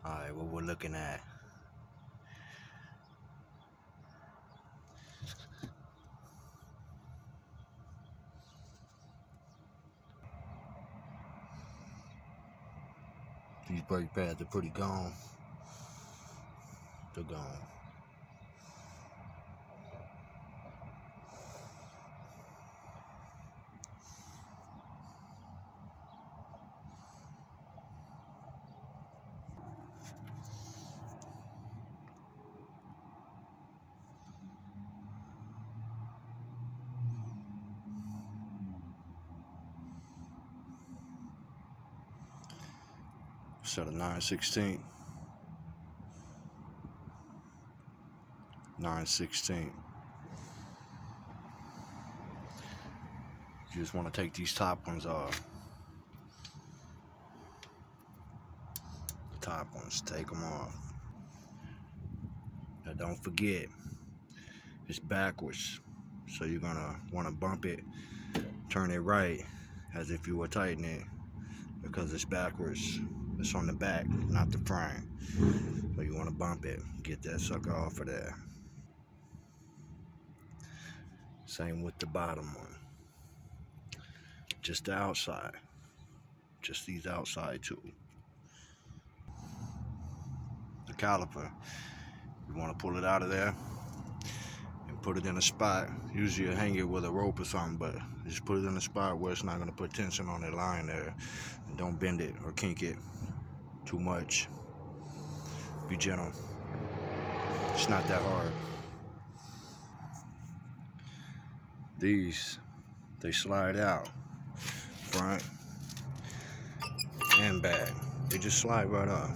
Alright, what we're looking at. These brake pads are pretty gone. They're gone. Set of 9/16. 9/16. You just want to take these top ones off. The top ones, take them off. Now don't forget, it's backwards. So you're gonna want to bump it, turn it right, as if you were tightening it, because it's backwards. It's on the back, not the front. So you want to bump it, get that sucker off of there. Same with the bottom one. Just the outside. Just these outside two. The caliper, you want to pull it out of there and put it in a spot. Usually you hang it with a rope or something, but just put it in a spot where it's not going to put tension on that line there. And don't bend it or kink it too much. Be gentle. It's not that hard. These, they slide out front and back. They just slide right up.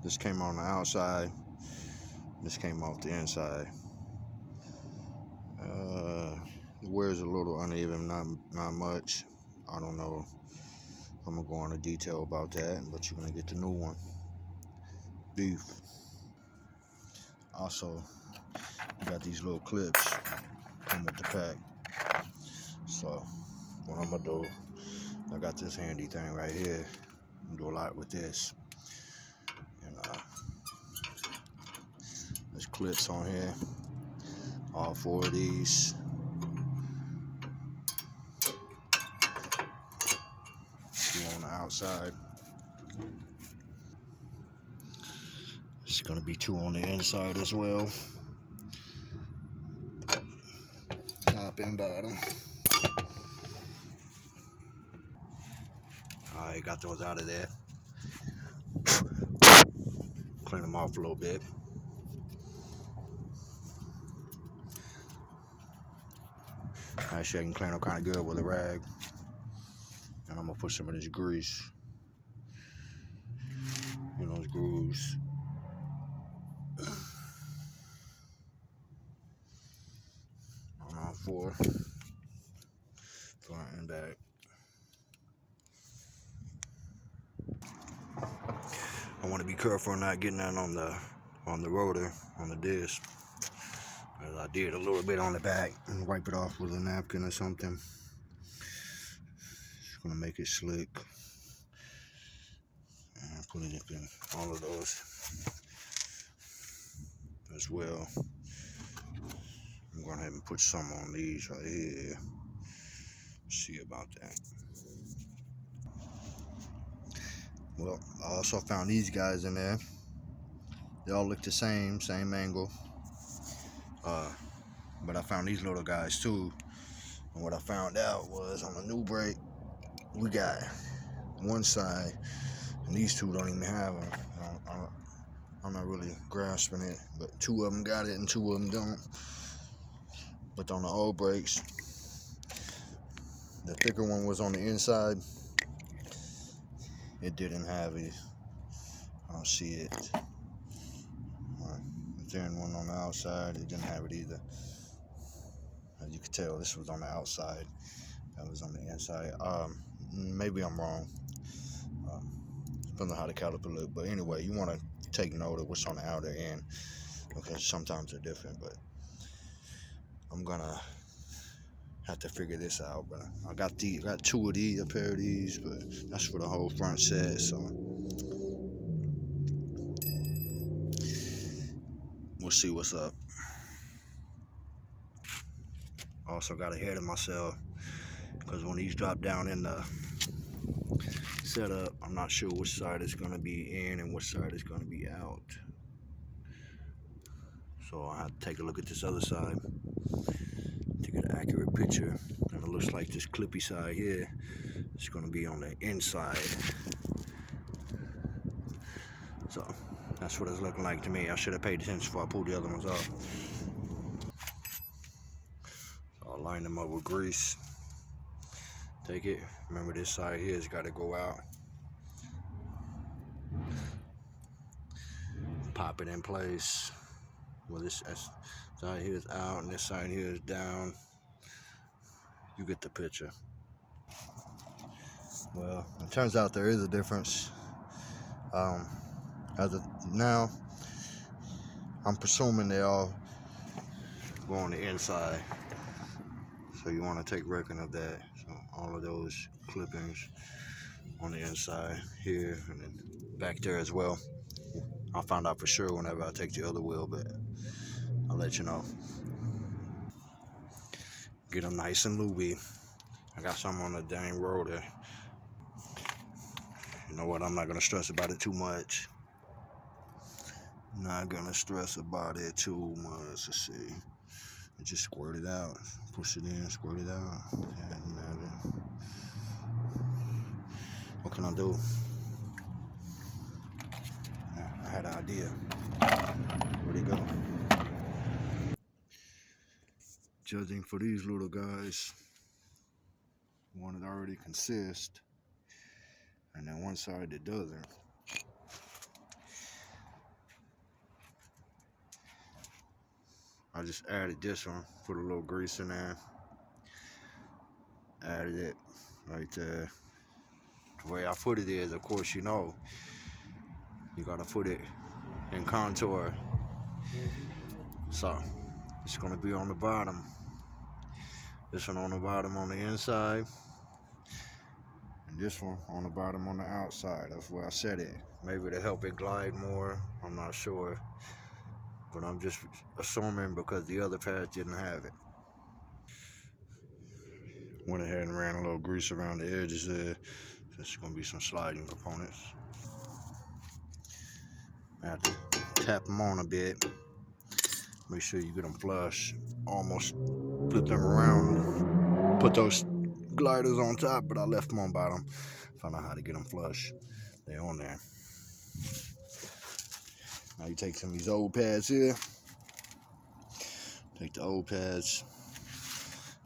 This came on the outside. This came off the inside. It wears a little uneven, not much. I don't know. I'm gonna go into detail about that, but you're gonna get the new one. Beef. Also, you got these little clips come with the pack. So what I'm gonna do, I got this handy thing right here. I'm gonna do a lot with this. And there's clips on here. All 4 of these. On the outside. It's gonna be 2 on the inside as well. Top and bottom. Alright, got those out of there. Clean them off a little bit. Actually, I can clean them kind of good with a rag. And I'm gonna put some of this grease in those grooves. On all 4, front and back. I want to be careful not getting that on the rotor, on the disc. As I did a little bit on the back, and wipe it off with a napkin or something. It's gonna make it slick. And put it up in all of those as well. I'm going ahead and put some on these right here. See about that. Well, I also found these guys in there. They all look the same angle. But I found these little guys too. And what I found out was on the new brake, we got one side, and these two don't even have them. I'm not really grasping it, but 2 of them got it and 2 of them don't. But on the old brakes, the thicker one was on the inside. It didn't have it. I don't see it. The thin one on the outside, it didn't have it either. As you can tell, this was on the outside. That was on the inside. Maybe I'm wrong. Depends on how the caliper look. But anyway, you want to take note of what's on the outer end, because sometimes they're different. But I'm gonna Have to figure this out, but I got two of these, a pair of these, but that's for the whole front set. So we'll see what's up. Also got ahead of myself because when these drop down in the setup, I'm not sure which side it's gonna be in and which side is gonna be out. So I have to take a look at this other side to get an accurate picture. And it looks like this clippy side here is gonna be on the inside. So that's what it's looking like to me. I should have paid attention before I pulled the other ones off. So I'll line them up with grease. Take it. Remember, this side here has got to go out. Pop it in place. Well, this side here is out and this side here is down. You get the picture. Well, it turns out there is a difference. As of now, I'm presuming they all go on the inside. So you want to take record of that. So all of those clippings on the inside here and then back there as well. I'll find out for sure whenever I take the other wheel, but I'll let you know. Get them nice and looby. I got some on the dang rotor. You know what? I'm not gonna stress about it too much. Not gonna stress about it too much. Let's see. Just squirt it out. Push it in, squirt it out. What can I do? I had an idea. Where'd it go? Judging for these little guys, one that already consists, and then one side that doesn't. I just added this one, put a little grease in there. Added it right there. The way I put it is, of course, you know, you gotta put it in contour. So it's gonna be on the bottom. This one on the bottom on the inside, and this one on the bottom on the outside. That's where I set it. Maybe to help it glide more. I'm not sure, but I'm just assuming because the other pads didn't have it. Went ahead and ran a little grease around the edges there. There's gonna be some sliding components. I have to tap them on a bit. Make sure you get them flush. Almost flip them around. Put those gliders on top, but I left them on bottom. Found out how to get them flush. They're on there. Now you take some of these old pads here. Take the old pads.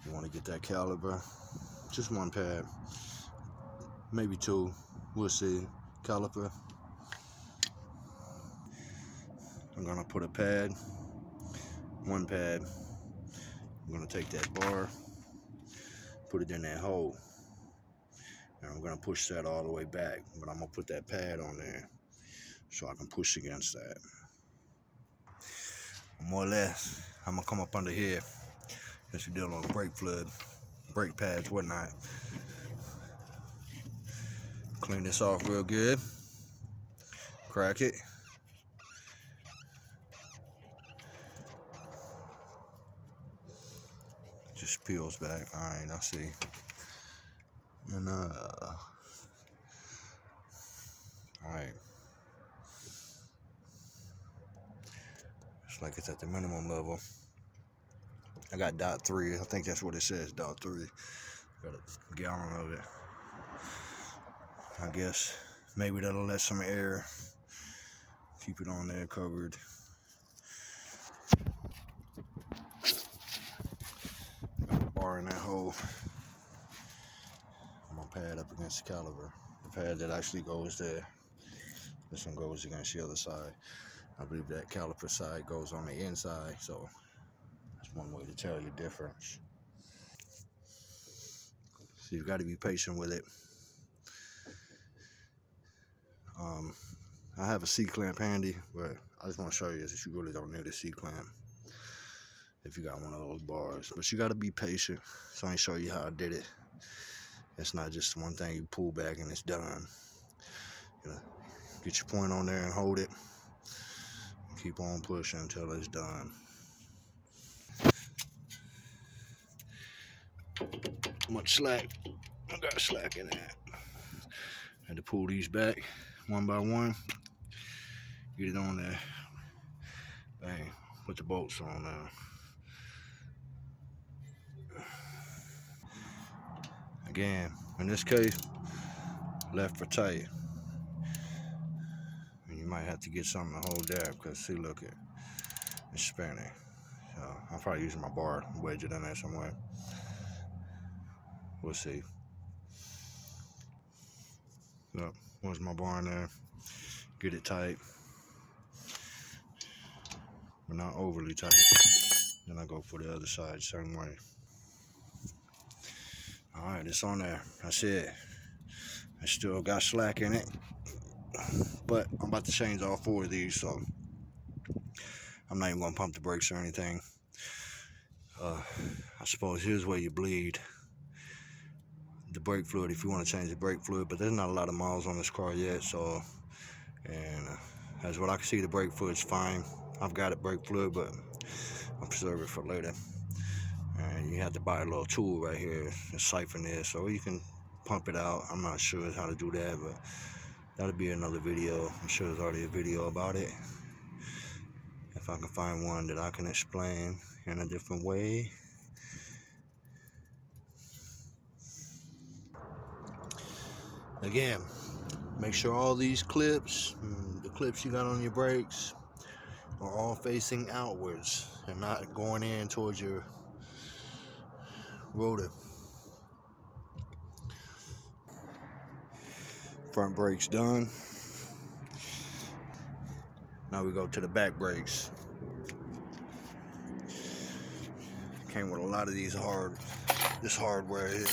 You want to get that caliper. Just one pad. Maybe two. We'll see. Caliper. I'm gonna put a pad. One pad. I'm gonna take that bar. Put it in that hole. And I'm gonna push that all the way back. But I'm gonna put that pad on there so I can push against that. More or less, I'm gonna come up under here. Just to deal on brake fluid, brake pads, whatnot. Clean this off real good. Crack it. Just peels back. Alright, I see. And alright. It's like it's at the minimum level. I got .3. I think that's what it says, .3. Got a gallon of it. I guess maybe that'll let some air. Keep it on there covered. Got a bar in that hole. I'm gonna pad up against the caliper. The pad that actually goes there. This one goes against the other side. I believe that caliper side goes on the inside, so that's one way to tell the difference. So you've got to be patient with it. I have a C-clamp handy, but I just want to show you that you really don't need a C-clamp. if you got one of those bars. But you got to be patient. So I ain't show you how I did it. It's not just one thing you pull back and it's done. You know, get your point on there and hold it. Keep on pushing until it's done. Much slack. I got slack in that. Had to pull these back one by one. Get it on there. Bang. Put the bolts on now. Again, in this case, left for tight. And you might have to get something to hold that because see, look it, it's spinning. So I'm probably using my bar, wedge it in there somewhere. We'll see. Look, where's my bar in there? Get it tight, but not overly tight. Then I go for the other side, same way. All right, it's on there. That's it. I still got slack in it, but I'm about to change all 4 of these, so I'm not even gonna pump the brakes or anything. I suppose here's where you bleed the brake fluid if you want to change the brake fluid, but there's not a lot of miles on this car yet, so, and as what I can see, the brake fluid's fine. I've got it brake fluid, but I'll preserve it for later. And you have to buy a little tool right here to siphon this, so you can pump it out. I'm not sure how to do that, but that'll be another video. I'm sure there's already a video about it. If I can find one that I can explain in a different way. Again, make sure all these clips, the clips you got on your brakes, are all facing outwards and not going in towards your rotor. Front brakes done. Now we go to the back brakes. Came with a lot of these this hardware here.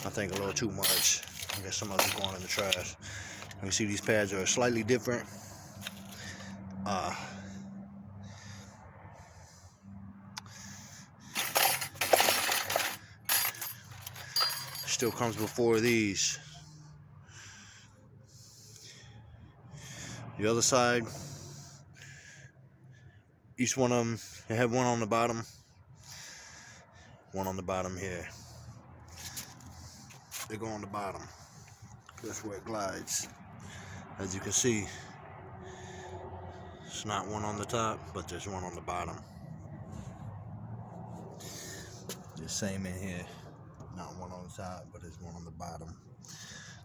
I think a little too much. I guess some of it's going in the trash. You can see these pads are slightly different. Still comes with 4 of these. The other side, each one of them, they have one on the bottom, one on the bottom here. They go on the bottom. That's where it glides. As you can see, it's not one on the top, but there's one on the bottom. The same in here. Not one on the top, but there's one on the bottom.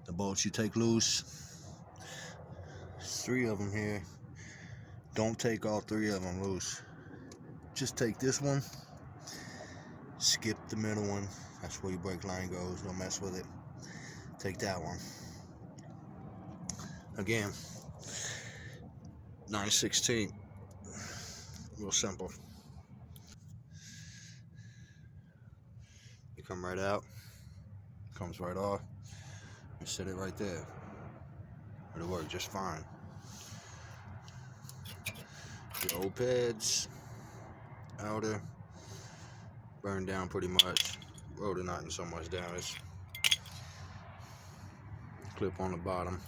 The bolts you take loose, there's 3 of them here. Don't take all 3 of them loose. Just take this one, skip the middle one. That's where your brake line goes. Don't mess with it. Take that one. Again, 9/16. Real simple. You come right out, comes right off, and set it right there. It'll work just fine. The old pads, outer, burned down pretty much. Rotor not in so much damage. Clip on the bottom.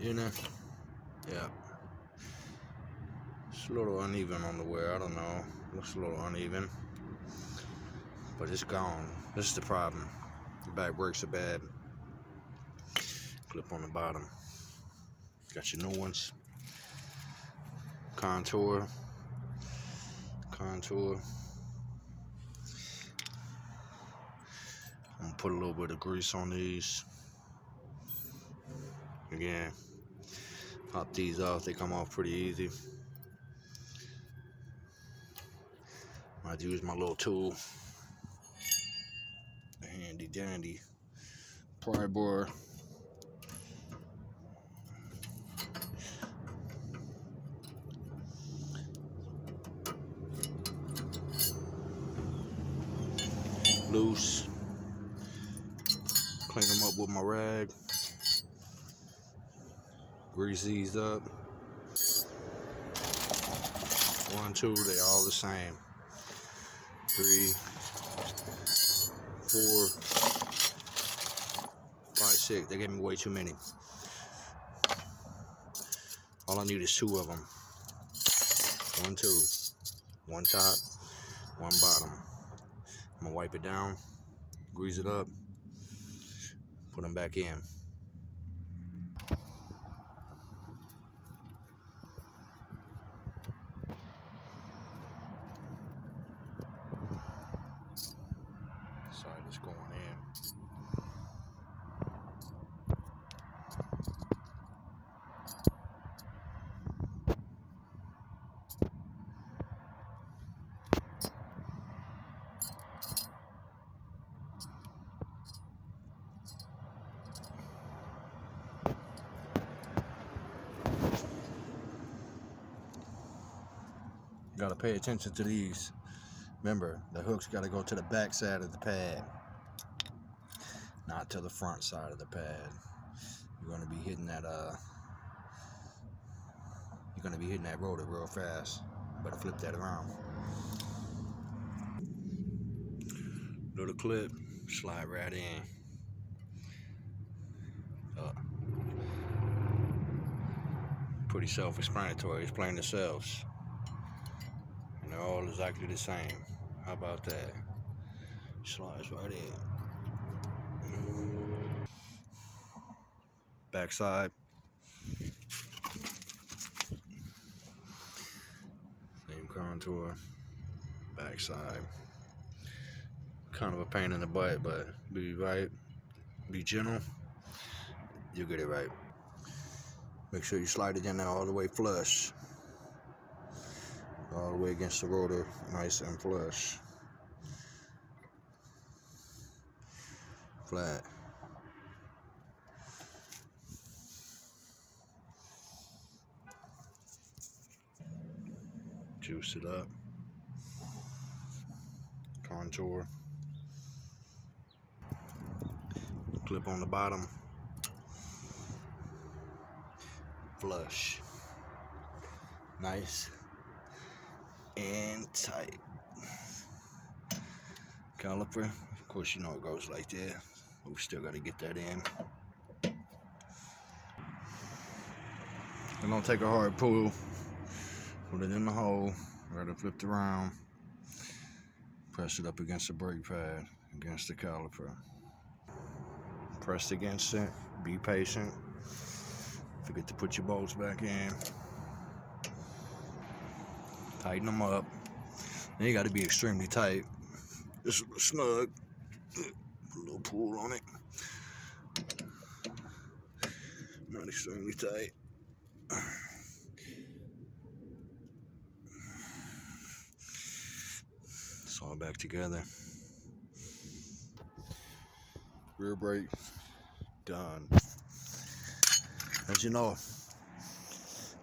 Inner, yeah. It's a little uneven on the wear, I don't know. Looks a little uneven. But it's gone. This is the problem. The back brakes are bad. Clip on the bottom. Got your new ones. Contour. I'm gonna put a little bit of grease on these. Again, pop these off. They come off pretty easy. I have to use my little tool. Handy dandy pry bar. Loose. Clean them up with my rag. Grease these up. 1, 2, they all the same. 3, 4, 5, 6. They gave me way too many. All I need is 2 of them. 1, 2. 1 top, 1 bottom. I'm gonna wipe it down, grease it up, put them back in. Side is going in. You gotta pay attention to these. Remember, the hook's gotta go to the back side of the pad, not to the front side of the pad. You're gonna be hitting that rotor real fast. Better flip that around. Little clip, slide right in. Pretty self-explanatory. It's plain themselves. And they're all exactly the same. How about that? Slides right in. Backside. Same contour. Backside. Kind of a pain in the butt, but be right. Be gentle. You'll get it right. Make sure you slide it in there all the way flush. All the way against the rotor, nice and flush. Flat. Juice it up. Contour. Clip on the bottom. Flush. Nice and tight. Caliper, of course you know it goes like that. But we still gotta get that in. And don't take a hard pull. Put it in the hole. Let it flip around. Press it up against the brake pad, against the caliper. Press against it. Be patient. Forget to put your bolts back in. Tighten them up. Then you got to be extremely tight. Just snug. Put a little pull on it. Not extremely tight. It's all back together. Rear brake done. As you know,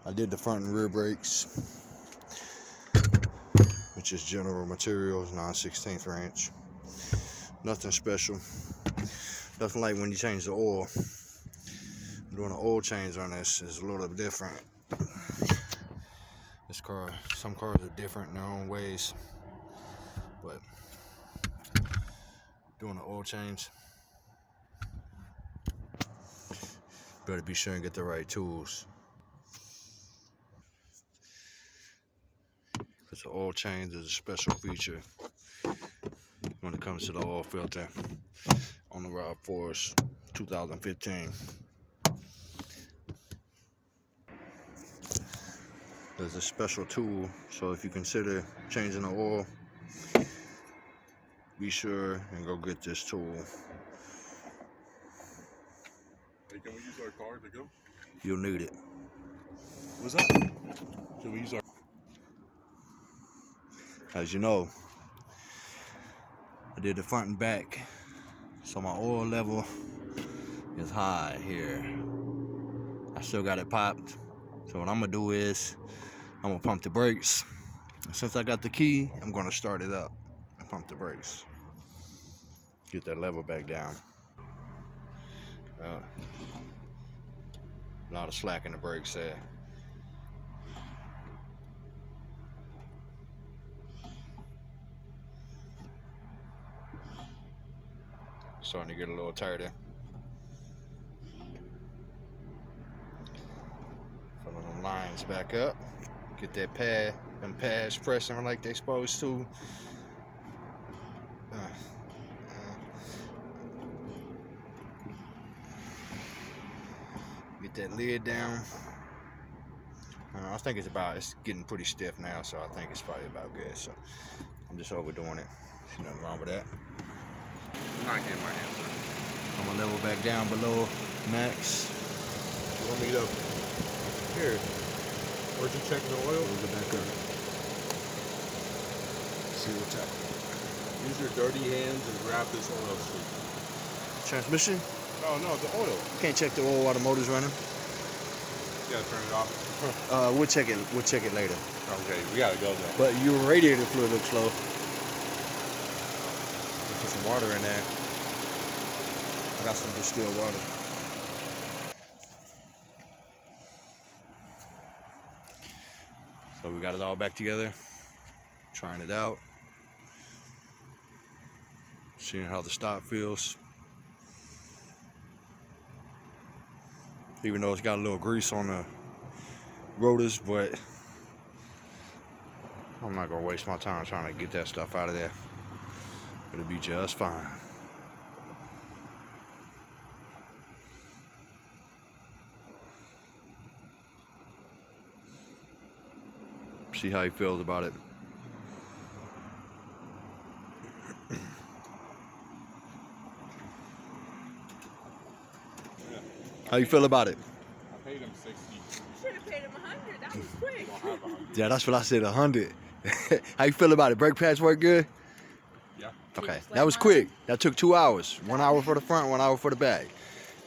I did the front and rear brakes, which is General Materials 9/16 wrench. Nothing special. Nothing like when you change the oil. Doing an oil change on this is a little different. This car, some cars are different in their own ways, but doing an oil change, better be sure and get the right tools. Because the oil change is a special feature when it comes to the oil filter on the RAV4s 2015. There's a special tool, so if you consider changing the oil, be sure and go get this tool. Hey, can we use our car to go? You'll need it. What's that? Can we use our... As you know, I did the front and back, so my oil level is high here. I still got it popped, so what I'm gonna do is I'm gonna pump the brakes. And since I got the key, I'm gonna start it up and pump the brakes. Get that level back down. A lot of slack in the brakes there. Starting to get a little tighter. Filling them lines back up. Get that pad, them pads pressing like they supposed to. Get that lid down. I think it's getting pretty stiff now, so I think it's probably about good. So I'm just overdoing it. There's nothing wrong with that. I'm not getting my hands on. I'm gonna level back down below max. You want me to? Here. Where'd you check the oil? Level it back up. See what's happening. Use your dirty hands and grab this oil stick. Transmission? Oh no, the oil. You can't check the oil while the motor's running. You gotta turn it off. We'll check it. We'll check it later. Okay, we gotta go then. But your radiator fluid looks low. Put some water in there. I got some distilled water. So we got it all back together. Trying it out. Seeing how the stock feels. Even though it's got a little grease on the rotors, but I'm not gonna waste my time trying to get that stuff out of there. It'll be just fine. See how he feels about it. How you feel about it? I paid him 60. You should have paid him 100. That was quick. You don't have 100. Yeah, that's what I said, 100. How you feel about it? Brake pads work good? Yeah. Okay, Just like that was mine. quick. That took 2 hours. 1 hour for the front, 1 hour for the back.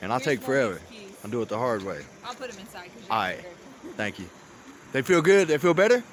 And I'll Here's take forever. Monique's keys. I'll do it the hard way. I'll put them inside. 'Cause All you're right. not there. Thank you. They feel good? They feel better?